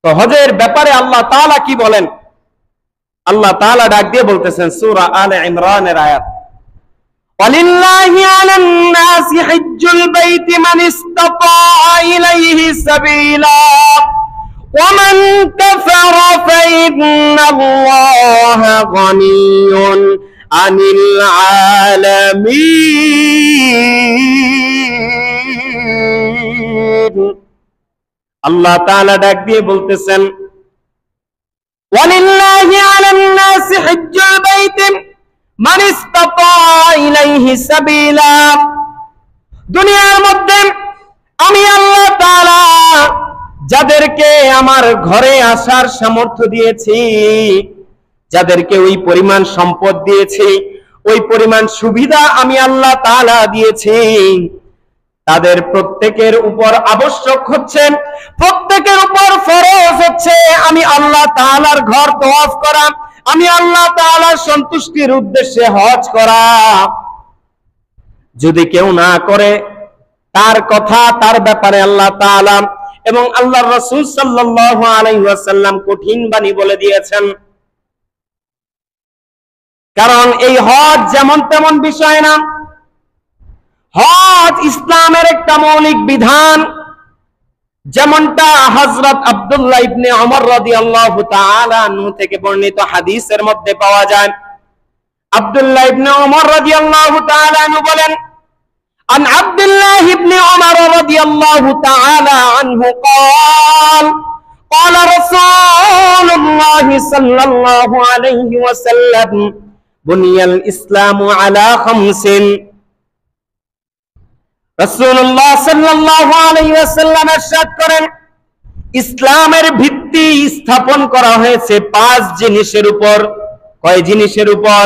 তো হজের ব্যাপারে আল্লাহ তাআলা কি বলেন? আল্লাহ তাআলা ডাক দিয়ে বলতেছেন সূরা আলে ইমরানের আয়াত, ওয়ালিল্লাহি আলান নাসি হিজ্জুল বাইতি মান ইসতাতা ইলাইহি সাবিলা ওয়া মান কাফারা ফাইন্নাল্লাহা গানিয়্যুন আনিল আলামিন। আল্লাহ তাআলা ডাক দিয়ে বলতেছেন, ওয়ালিল্লাহি আলান নাসি হিজ্জুল বাইতি মান ইসতাতা ইলাইহি সাবিলা। দুনিয়ার মধ্যে আমি আল্লাহ তাআলা যাদেরকে আমার ঘরে আসার সামর্থ্য দিয়েছি, যাদেরকে ওই পরিমাণ সম্পদ দিয়েছি, ওই পরিমাণ সুবিধা আমি আল্লাহ তাআলা দিয়েছি, তাদের প্রত্যেকের উপর আবশ্যক হচ্ছে, প্রত্যেকের উপর ফরজ হচ্ছে আমি আল্লাহ তাআলার ঘর তওয়াফ করা, আমি আল্লাহ তাআলার সন্তুষ্টির উদ্দেশ্যে হজ করা। যদি কেউ না করে, তার কথা, তার ব্যাপারে আল্লাহ তাআলা এবং আল্লাহর রাসূল সাল্লাল্লাহু আলাইহি ওয়াসাল্লাম কঠিন বাণী বলে দিয়েছেন। কারণ এই হজ যেমন তেমন বিষয় না, হজ ইসলামের একটা মৌলিক বিধান। যেমনটা হযরত আব্দুল্লাহ ইবনে ওমর রাদিয়াল্লাহু তাআলা আনহু থেকে বর্ণিত হাদিসের মধ্যে পাওয়া যায়। আব্দুল্লাহ ইবনে ওমর রাদিয়াল্লাহু তাআলা আনহু বলেন, আন আব্দুল্লাহ ইবনে ওমর রাদিয়াল্লাহু তাআলা আনহু قال قال رسول الله صلى الله عليه وسلم بني الإسلام على خمس। রাসূলুল্লাহ সাল্লাল্লাহু আলাইহি ওয়াসাল্লাম ইরশাদ করেন, ইসলামের ভিত্তি স্থাপন করা হয়েছে 5 জিনিসের উপর। কয় জিনিসের উপর?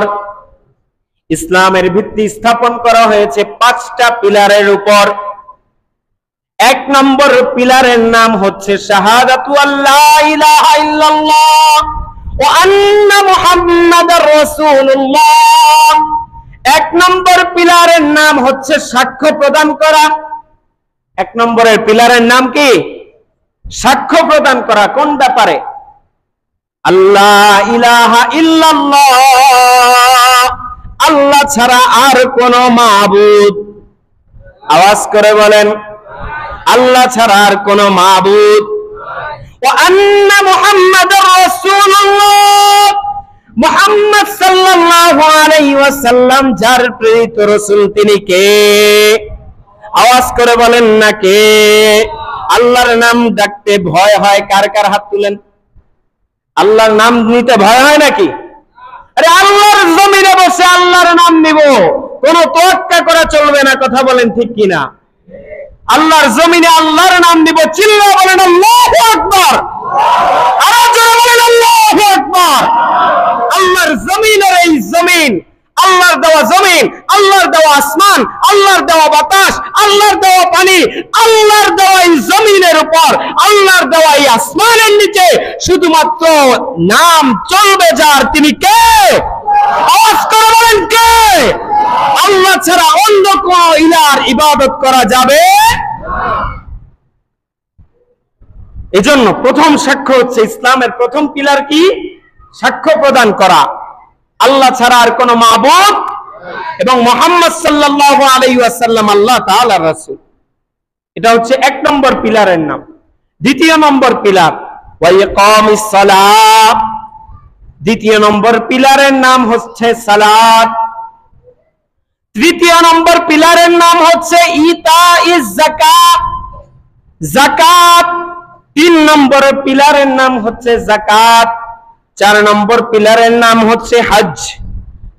ইসলামের ভিত্তি স্থাপন করা হয়েছে 5টা পিলারের উপর। 1 নম্বর পিলারের নাম হচ্ছে শাহাদাতু আল্লা ইলাহা ইল্লাল্লাহ ওয়া আন্না মুহাম্মাদার রাসূলুল্লাহ। 1 নম্বর পিলারের নাম হচ্ছে সাক্ষ্য প্রদান করা। 1 নম্বরের পিলারের নাম কি? সাক্ষ্য প্রদান করা। কোন ব্যাপারে? আল্লাহ ইলাহা ইল্লাল্লাহ, আল্লাহ ছাড়া আর কোন মাবুদ, আওয়াজ করে বলেন, আল্লাহ ছাড়া আর কোন মাবুদ। ওয়া আন্না মুহাম্মাদার রাসূলুল্লাহ, মুহাম্মদ সাল্লাল্লাহু আলাইহি ওয়াসাল্লাম যার প্রেরিত রাসূল তিনি কে? আওয়াজ করে বলেন না কে? আল্লাহর নাম ডাকতে ভয় হয় কার কার? হাত তুলেন। আল্লাহর নাম নিতে ভয় হয় নাকি? আরে আল্লাহর জমিনে বসে আল্লাহর নাম নিব, কোনো তোয়াক্কা করা চলবে না। কথা বলেন ঠিক কিনা? আল্লাহর জমিনে আল্লাহর নাম নিব, চিল্লায়ে বলেন আল্লাহু আকবার। আরো জোরে বলেন আল্লাহু আকবার। আল্লাহর জমিনের এই জমিন, আল্লাহর দেওয়া জমিন, আল্লাহর দেওয়া আসমান, আল্লাহর দেওয়া বাতাস, আল্লাহর দেওয়া পানি, আল্লাহর দেওয়া এই জমিনের উপর, আল্লাহর দেওয়া এই আসমানের নিচে শুধুমাত্র নাম চলবে যার, তিনি কে? আওয়াজ করে বলেন কে? আল্লাহ ছাড়া অন্য কোন ইলাহর ইবাদত করা যাবে না। এজন্য প্রথম সাক্ষ্য হচ্ছে, ইসলামের প্রথম পিলার কি? সাক্ষ্য প্রদান করা আল্লাহ ছাড়া আর কোন মাবুদ এবং মুহাম্মদ সাল্লাল্লাহু আলাইহি ওয়াসাল্লাম আল্লাহ তাআলার রাসূল। এটা হচ্ছে 1 নম্বর পিলারের নাম। 2 নম্বর পিলার ওয়া ইকামিস সালাত। 2 নম্বর পিলারের নাম হচ্ছে সালাত। 3 নম্বর পিলারের নাম হচ্ছে ইতাইজ যাকাত, যাকাত। 3 নম্বর পিলারের নাম হচ্ছে যাকাত। 4 নম্বর পিলারের নাম হচ্ছে হজ।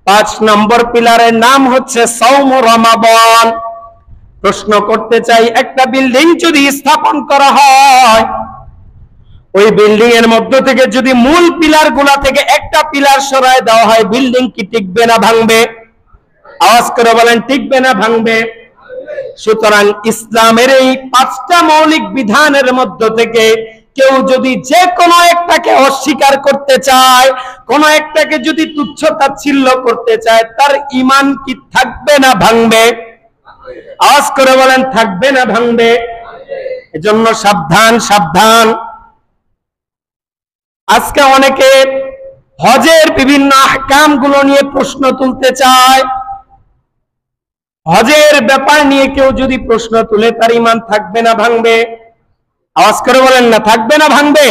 5 নম্বর পিলারের নাম হচ্ছে সাওম রমাদান। প্রশ্ন করতে চাই, একটা বিল্ডিং যদি স্থাপন করা হয়, ওই বিল্ডিং এর মধ্য থেকে যদি মূল পিলার গুলা থেকে একটা পিলার সরায় দেওয়া হয়, বিল্ডিং কি টিকবে না ভাঙবে? আওয়াজ করে বলেন টিকবে না ভাঙবে? সুতরাং ইসলামের এই 5টা মৌলিক বিধানের মধ্য থেকে কেউ যদি যে কোনো একটাকে অস্বীকার করতে চায়, কোন একটাকে যদি তুচ্ছ তাচ্ছিল্য করতে চায়, তার ঈমান কি থাকবে না ভাঙবে? আওয়াজ করে বলেন থাকবে না ভাঙবে? এজন্য সাবধান, সাবধান। আজকে অনেকে হজের বিভিন্ন আহকাম গুলো নিয়ে প্রশ্ন তুলতে চায়। হজের ব্যাপার নিয়ে কেউ যদি প্রশ্ন তুলে তার ঈমান থাকবে না ভাঙবে? আওয়াজ করে বলেন না, থাকবে না ভাঙবে?